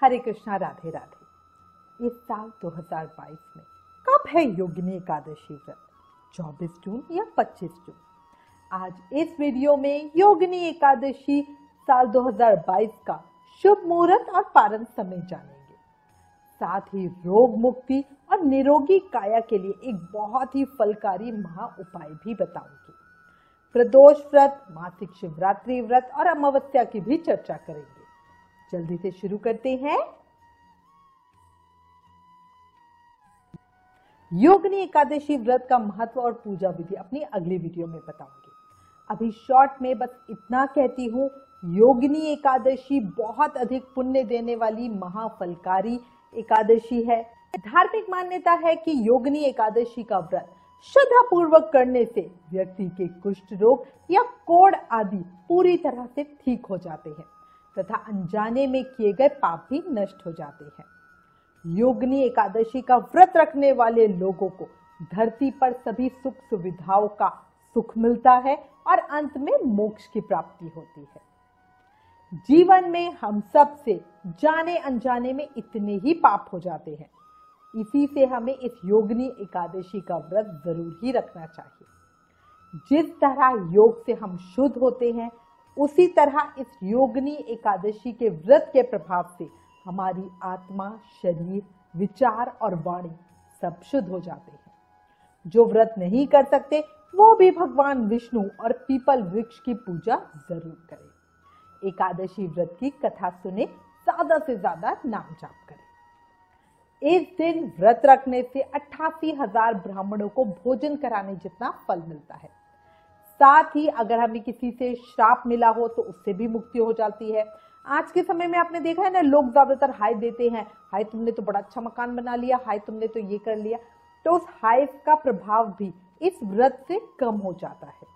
हरे कृष्णा, राधे राधे। इस साल 2022 में कब है योगिनी एकादशी व्रत? 24 जून या 25 जून? आज इस वीडियो में योगिनी एकादशी साल 2022 का शुभ मुहूर्त और पारण समय जानेंगे। साथ ही रोग मुक्ति और निरोगी काया के लिए एक बहुत ही फलकारी महा उपाय भी बताऊंगी। प्रदोष व्रत, मासिक शिवरात्रि व्रत और अमावस्या की भी चर्चा करेंगे। जल्दी से शुरू करते हैं। योगिनी एकादशी व्रत का महत्व और पूजा विधि अपनी अगली वीडियो में बताऊंगी। अभी शॉर्ट में बस इतना कहती हूँ, योगिनी एकादशी बहुत अधिक पुण्य देने वाली महाफलकारी एकादशी है। धार्मिक मान्यता है कि योगिनी एकादशी का व्रत श्रद्धा पूर्वक करने से व्यक्ति के कुष्ठ रोग या कोढ़ आदि पूरी तरह से ठीक हो जाते हैं तथा अनजाने में किए गए पाप भी नष्ट हो जाते हैं। योगिनी एकादशी का व्रत रखने वाले लोगों को धरती पर सभी सुख सुविधाओं का सुख मिलता है और अंत में मोक्ष की प्राप्ति होती है। जीवन में हम सब से जाने अनजाने में इतने ही पाप हो जाते हैं, इसी से हमें इस योगिनी एकादशी का व्रत जरूर ही रखना चाहिए। जिस तरह योग से हम शुद्ध होते हैं, उसी तरह इस योगिनी एकादशी के व्रत के प्रभाव से हमारी आत्मा, शरीर, विचार और वाणी सब शुद्ध हो जाते हैं। जो व्रत नहीं कर सकते वो भी भगवान विष्णु और पीपल वृक्ष की पूजा जरूर करें। एकादशी व्रत की कथा सुने, ज्यादा से ज्यादा नाम जाप करें। इस दिन व्रत रखने से 88,000 ब्राह्मणों को भोजन कराने जितना फल मिलता है। साथ ही अगर हमें किसी से श्राप मिला हो तो उससे भी मुक्ति हो जाती है। आज के समय में आपने देखा है ना, लोग ज्यादातर हाय देते हैं, हाय तुमने तो बड़ा अच्छा मकान बना लिया, हाय तुमने तो ये कर लिया। तो उस हाय का प्रभाव भी इस व्रत से कम हो जाता है।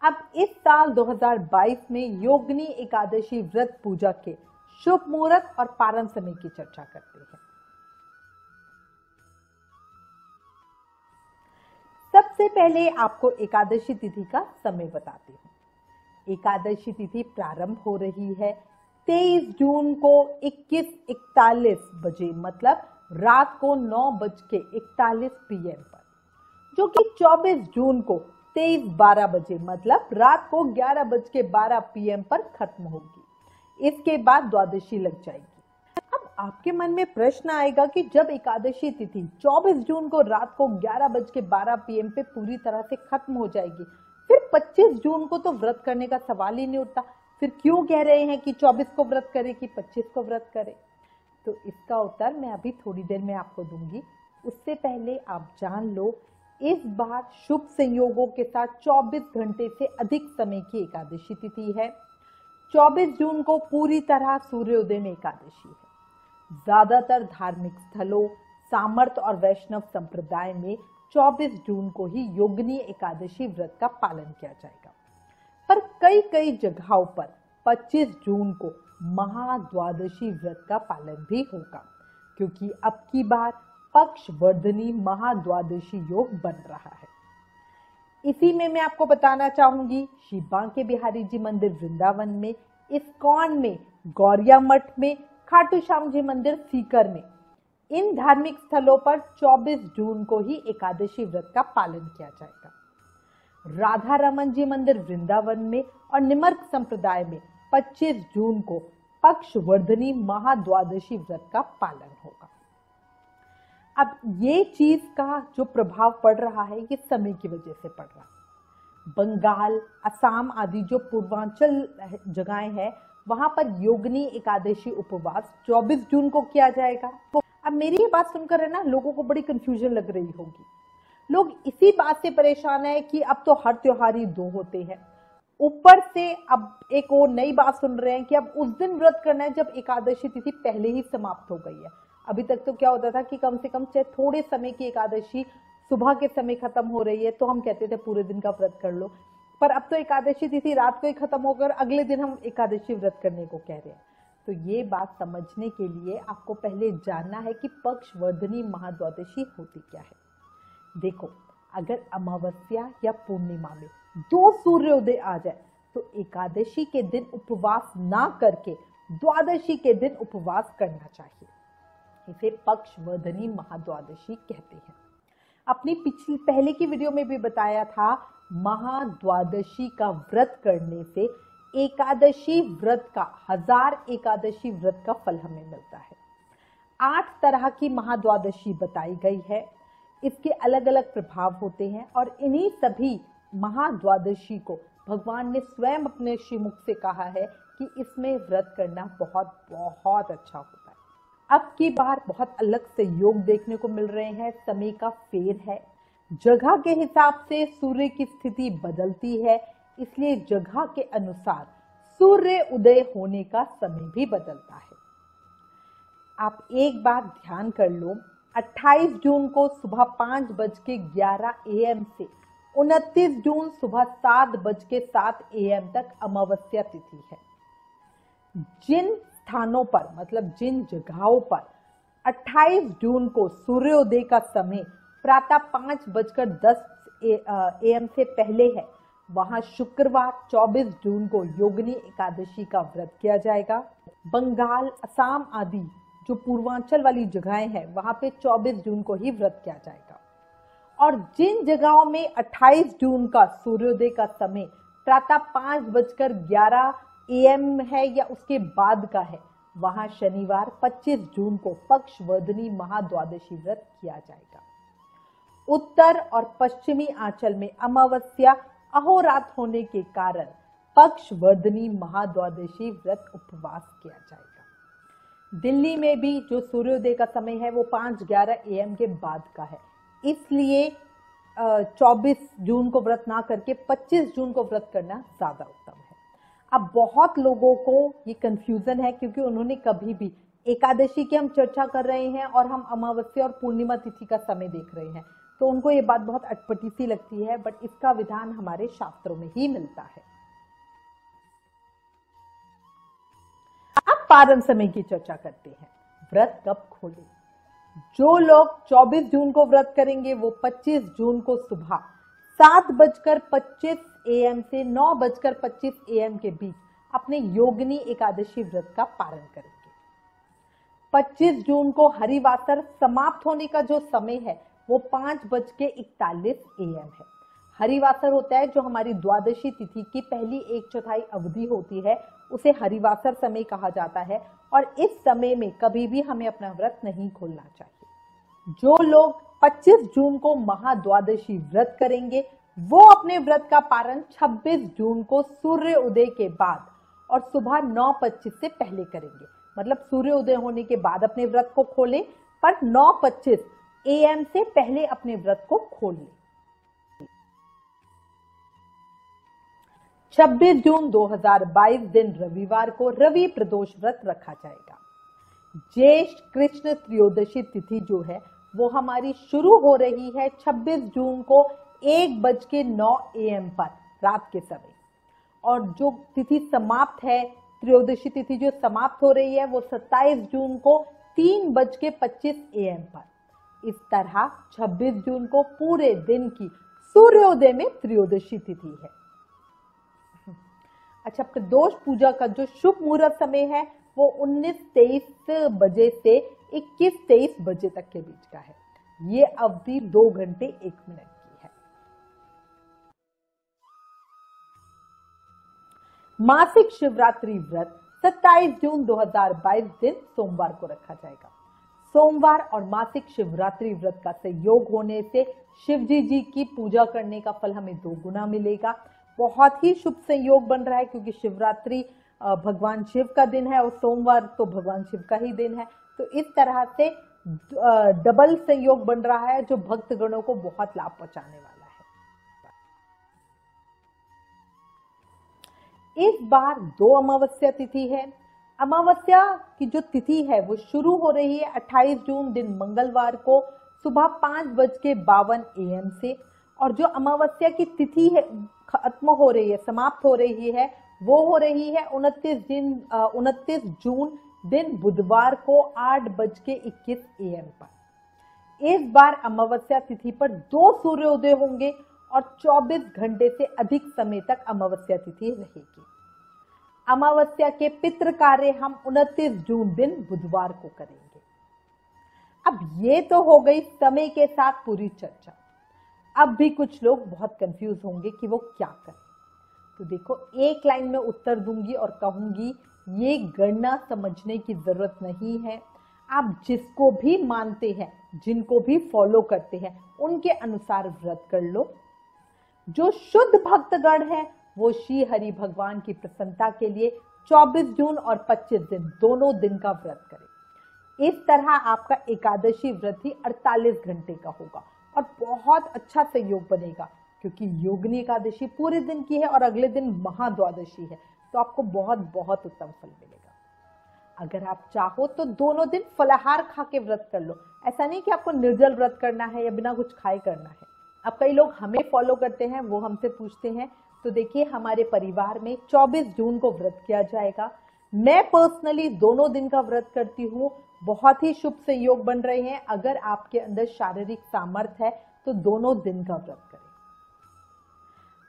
अब इस साल 2022 में योगिनी एकादशी व्रत पूजा के शुभ मुहूर्त और पारण समय की चर्चा करते हैं। सबसे पहले आपको एकादशी तिथि का समय बताती हूँ। एकादशी तिथि प्रारंभ हो रही है 23 जून को 21:41 बजे, मतलब रात को 9:41 PM पर, जो कि 24 जून को 23:12 बजे, मतलब रात को 11:12 PM पर खत्म होगी। इसके बाद द्वादशी लग जाएगी। अब आपके मन में प्रश्न आएगा कि जब एकादशी तिथि 24 जून को रात को 11:12 PM पे पूरी तरह से खत्म हो जाएगी, फिर 25 जून को तो व्रत करने का सवाल ही नहीं उठता। फिर क्यों कह रहे हैं कि 24 को व्रत करें कि 25 को व्रत करें? तो इसका उत्तर मैं अभी थोड़ी देर में आपको दूंगी। उससे पहले आप जान लो, इस बार शुभ संयोगों के साथ 24 घंटे से अधिक समय की एकादशी तिथि है। 24 जून को पूरी तरह सूर्योदय में एकादशी है। ज्यादातर धार्मिक स्थलों, सामर्थ और वैष्णव संप्रदाय में 24 जून को ही योगिनी एकादशी व्रत का पालन किया जाएगा, पर कई जगहों पर 25 जून को महाद्वादशी व्रत का पालन भी होगा, क्योंकि अब की बार पक्षवर्धनी महाद्वादशी योग बन रहा है। इसी में मैं आपको बताना चाहूंगी, श्री बांके बिहारी जी मंदिर वृंदावन में, इस्कॉन में, गौरिया मठ में, खाटू श्याम जी मंदिर सीकर में, इन धार्मिक स्थलों पर 24 जून को ही एकादशी व्रत का पालन किया जाएगा। राधा रमन जी मंदिर वृंदावन में और निमर्क संप्रदाय में 25 जून को पक्षवर्धनी महाद्वादशी व्रत का पालन होगा। अब ये चीज का जो प्रभाव पड़ रहा है, ये समय की वजह से पड़ रहा है। बंगाल, असम आदि जो पूर्वांचल जगहें हैं, वहां पर योगिनी एकादशी उपवास 24 जून को किया जाएगा। अब मेरी ये बात सुनकर है ना, लोगों को बड़ी कंफ्यूजन लग रही होगी। लोग इसी बात से परेशान है कि अब तो हर त्योहार ही 2 होते हैं। ऊपर से अब एक और नई बात सुन रहे हैं कि अब उस दिन व्रत करना है जब एकादशी तिथि पहले ही समाप्त हो गई है। अभी तक तो क्या होता था कि कम से कम चाहे थोड़े समय की एकादशी सुबह के समय खत्म हो रही है तो हम कहते थे पूरे दिन का व्रत कर लो, पर अब तो एकादशी तिथि रात को ही खत्म होकर अगले दिन हम एकादशी व्रत करने को कह रहे हैं। तो ये बात समझने के लिए आपको पहले जानना है कि पक्षवर्धनी महाद्वादशी होती क्या है। देखो, अगर अमावस्या या पूर्णिमा में 2 सूर्योदय आ जाए तो एकादशी के दिन उपवास ना करके द्वादशी के दिन उपवास करना चाहिए। इसे पक्षवर्धनी महाद्वादशी कहते हैं। अपनी पिछली पहले की वीडियो में भी बताया था, महाद्वादशी का व्रत करने से एकादशी व्रत का 1000 एकादशी व्रत का फल हमें मिलता है। 8 तरह की महाद्वादशी बताई गई है। इसके अलग अलग प्रभाव होते हैं और इन्हीं सभी महाद्वादशी को भगवान ने स्वयं अपने श्रीमुख से कहा है कि इसमें व्रत करना बहुत बहुत अच्छा होता है। अब की बार बहुत अलग संयोग देखने को मिल रहे हैं। समय का फेर है, जगह के हिसाब से सूर्य की स्थिति बदलती है, इसलिए जगह के अनुसार सूर्य उदय होने का समय भी बदलता है। आप एक बात ध्यान कर लो, 28 जून को सुबह 5:11 AM से 29 जून सुबह 7:07 AM तक अमावस्या तिथि है। जिन स्थानों पर मतलब जिन जगहों पर 28 जून को सूर्योदय का समय प्रातः 5:10 AM से पहले है, वहां शुक्रवार 24 जून को योगिनी एकादशी का व्रत किया जाएगा। बंगाल, असम आदि जो पूर्वांचल वाली जगहें हैं, वहां पे 24 जून को ही व्रत किया जाएगा। और जिन जगहों में 28 जून का सूर्योदय का समय प्रातः 5:11 AM है या उसके बाद का है, वहां शनिवार 25 जून को पक्षवर्धनी महाद्वादशी व्रत किया जाएगा। उत्तर और पश्चिमी आंचल में अमावस्या अहोरात्र होने के कारण पक्षवर्धनी महाद्वादशी व्रत उपवास किया जाएगा। दिल्ली में भी जो सूर्योदय का समय है वो 5:11 AM के बाद का है, इसलिए 24 जून को व्रत ना करके 25 जून को व्रत करना ज्यादा उत्तम है। अब बहुत लोगों को ये कंफ्यूजन है क्योंकि उन्होंने कभी भी एकादशी की हम चर्चा कर रहे हैं और हम अमावस्या और पूर्णिमा तिथि का समय देख रहे हैं, तो उनको ये बात बहुत अटपटी सी लगती है, बट इसका विधान हमारे शास्त्रों में ही मिलता है। अब पारण समय की चर्चा करते हैं। व्रत कब खोले? जो लोग 24 जून को व्रत करेंगे वो 25 जून को सुबह 7:25 AM से 9:25 AM के बीच अपने योगिनी एकादशी व्रत का पारण करेंगे। 25 जून को हरिवासर समाप्त होने का जो समय है वो 5:41 AM है। हरिवासर होता है जो हमारी द्वादशी तिथि की पहली 1/4 अवधि होती है, उसे हरिवासर समय कहा जाता है और इस समय में कभी भी हमें अपना व्रत नहीं खोलना चाहिए। जो लोग 25 जून को महाद्वादशी व्रत करेंगे वो अपने व्रत का पारण 26 जून को सूर्य उदय के बाद और सुबह 9:25 से पहले करेंगे। मतलब सूर्य उदय होने के बाद अपने व्रत को खोलें, पर 9:25 AM से पहले अपने व्रत को खोल लें। 26 जून 2022 दिन रविवार को रवि प्रदोष व्रत रखा जाएगा। ज्येष्ठ कृष्ण त्रयोदशी तिथि जो है वो हमारी शुरू हो रही है 26 जून को 1:09 AM पर रात के समय, और जो तिथि समाप्त है, त्रयोदशी तिथि जो समाप्त हो रही है वो 27 जून को 3:25 AM पर। इस तरह 26 जून को पूरे दिन की सूर्योदय में त्रयोदशी तिथि है। अच्छा, प्रदोष पूजा का जो शुभ मुहूर्त समय है वो 19:23 बजे से 21:23 बजे तक के बीच का है। ये अवधि 2 घंटे 1 मिनट की है। मासिक शिवरात्रि व्रत 27 जून 2022 दिन सोमवार को रखा जाएगा। सोमवार और मासिक शिवरात्रि व्रत का संयोग होने से शिवजी जी की पूजा करने का फल हमें 2 गुना मिलेगा। बहुत ही शुभ संयोग बन रहा है क्योंकि शिवरात्रि भगवान शिव का दिन है और सोमवार तो भगवान शिव का ही दिन है, तो इस तरह से डबल संयोग बन रहा है जो भक्तगणों को बहुत लाभ पहुंचाने वाला है। इस बार 2 अमावस्या तिथि है। अमावस्या की जो तिथि है वो शुरू हो रही है 28 जून दिन मंगलवार को सुबह 5:52 AM से, और जो अमावस्या की तिथि है खत्म हो रही है, समाप्त हो रही है, वो हो रही है 29 जून दिन बुधवार को 8:21 AM पर। इस बार अमावस्या तिथि पर 2 सूर्योदय होंगे और 24 घंटे से अधिक समय तक अमावस्या तिथि रहेगी। अमावस्या के पितृ कार्य हम 29 जून दिन बुधवार को करेंगे। अब ये तो हो गई समय के साथ पूरी चर्चा। अब भी कुछ लोग बहुत कंफ्यूज होंगे कि वो क्या करें। तो देखो, एक लाइन में उत्तर दूंगी और कहूंगी ये गणना समझने की जरूरत नहीं है। आप जिसको भी मानते हैं, जिनको भी फॉलो करते हैं, उनके अनुसार व्रत कर लो। जो शुद्ध भक्तगण है वो श्री हरि भगवान की प्रसन्नता के लिए 24 जून और 25 दिन दोनों दिन का व्रत करें। इस तरह आपका एकादशी व्रत ही 48 घंटे का होगा और बहुत अच्छा संयोग बनेगा, क्योंकि योगिनी एकादशी पूरे दिन की है और अगले दिन महाद्वादशी है, तो आपको बहुत बहुत उत्तम फल मिलेगा। अगर आप चाहो तो दोनों दिन फलाहार खा के व्रत कर लो। ऐसा नहीं कि आपको निर्जल व्रत करना है या बिना कुछ खाए करना है। अब कई लोग हमें फॉलो करते हैं, वो हमसे पूछते हैं, तो देखिए हमारे परिवार में 24 जून को व्रत किया जाएगा। मैं पर्सनली दोनों दिन का व्रत करती हूँ। बहुत ही शुभ संयोग बन रहे हैं। अगर आपके अंदर शारीरिक सामर्थ्य है तो दोनों दिन का व्रत करें।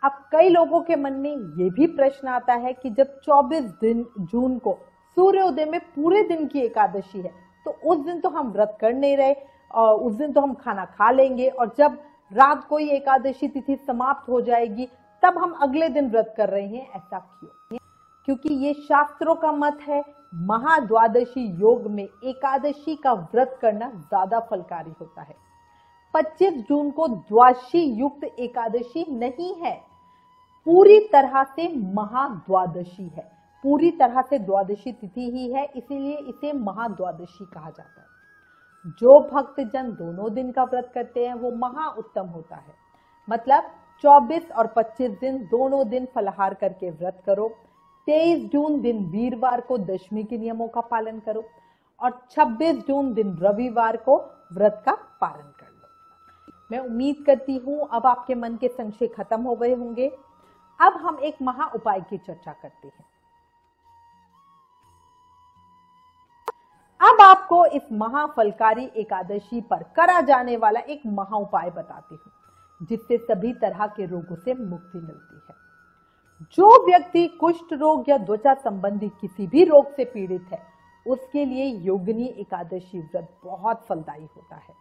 अब कई लोगों के मन में ये भी प्रश्न आता है कि जब 24 जून को सूर्योदय में पूरे दिन की एकादशी है, तो उस दिन तो हम व्रत कर नहीं रहे, और उस दिन तो हम खाना खा लेंगे, और जब रात को ही एकादशी तिथि समाप्त हो जाएगी तब हम अगले दिन व्रत कर रहे हैं। ऐसा क्यों? क्योंकि ये शास्त्रों का मत है, महाद्वादशी योग में एकादशी का व्रत करना ज्यादा फलकारी होता है। 25 जून को द्वादशी युक्त एकादशी नहीं है, पूरी तरह से महाद्वादशी है, पूरी तरह से द्वादशी तिथि ही है, इसीलिए इसे महाद्वादशी कहा जाता है। जो भक्तजन दोनों दिन का व्रत करते हैं वो महा उत्तम होता है। मतलब 24 और 25 दिन दोनों दिन फलाहार करके व्रत करो। 23 जून दिन वीरवार को दशमी के नियमों का पालन करो और 26 जून दिन रविवार को व्रत का पालन कर लो। मैं उम्मीद करती हूं अब आपके मन के संशय खत्म हो गए होंगे। अब हम एक महा उपाय की चर्चा करते हैं। अब आपको इस महाफलकारी एकादशी पर करा जाने वाला एक महा उपाय बताती हूं, जिससे सभी तरह के रोगों से मुक्ति मिलती है। जो व्यक्ति कुष्ठ रोग या त्वचा संबंधी किसी भी रोग से पीड़ित है, उसके लिए योगिनी एकादशी व्रत बहुत फलदायी होता है।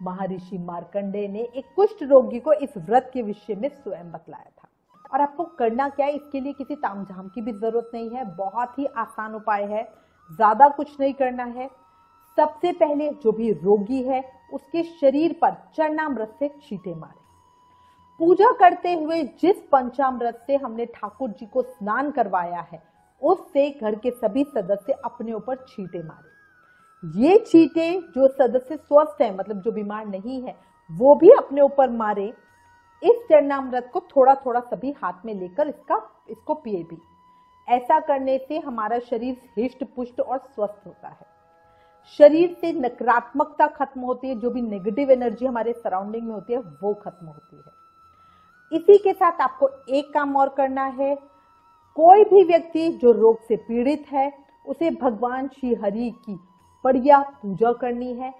महर्षि मार्कंडेय ने एक कुष्ठ रोगी को इस व्रत के विषय में स्वयं बतलाया था। और आपको करना क्या है, इसके लिए किसी तामझाम की भी जरूरत नहीं है, बहुत ही आसान उपाय है, ज्यादा कुछ नहीं करना है। सबसे पहले जो भी रोगी है उसके शरीर पर चरणामृत से छींटे मारे। पूजा करते हुए जिस पंचामृत से हमने ठाकुर जी को स्नान करवाया है, उससे घर के सभी सदस्य अपने ऊपर छींटे मारे। ये छींटे जो सदस्य स्वस्थ है, मतलब जो बीमार नहीं है, वो भी अपने ऊपर मारे। इस चरणामृत को थोड़ा थोड़ा सभी हाथ में लेकर इसको पिए भी। ऐसा करने से हमारा शरीर हृष्ट पुष्ट और स्वस्थ होता है। शरीर से नकारात्मकता खत्म होती है, जो भी नेगेटिव एनर्जी हमारे सराउंडिंग में होती है वो खत्म होती है। इसी के साथ आपको एक काम और करना है। कोई भी व्यक्ति जो रोग से पीड़ित है, उसे भगवान श्री हरि की बढ़िया पूजा करनी है।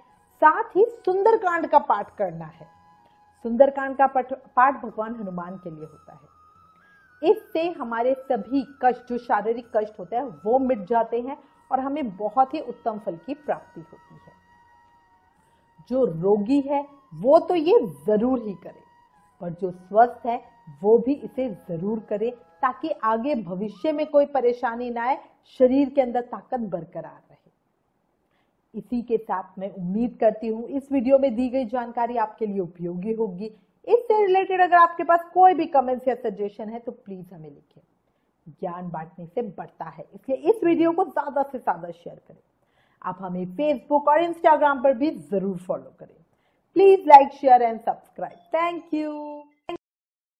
साथ ही सुंदरकांड का पाठ करना है। सुंदरकांड का पाठ भगवान हनुमान के लिए होता है। इससे हमारे सभी कष्ट, जो शारीरिक कष्ट होते हैं, वो मिट जाते हैं और हमें बहुत ही उत्तम फल की प्राप्ति होती है। जो रोगी है वो तो ये जरूर ही करे, पर जो स्वस्थ है वो भी इसे जरूर करे, ताकि आगे भविष्य में कोई परेशानी ना आए, शरीर के अंदर ताकत बरकरार रहे। इसी के साथ मैं उम्मीद करती हूँ इस वीडियो में दी गई जानकारी आपके लिए उपयोगी होगी। इससे रिलेटेड अगर आपके पास कोई भी कमेंट्स या सजेशन है तो प्लीज हमें लिखें। ज्ञान बांटने से बढ़ता है, इसलिए इस वीडियो को ज्यादा से ज्यादा शेयर करें। आप हमें फेसबुक और इंस्टाग्राम पर भी जरूर फॉलो करें। Please like, share and subscribe. Thank you.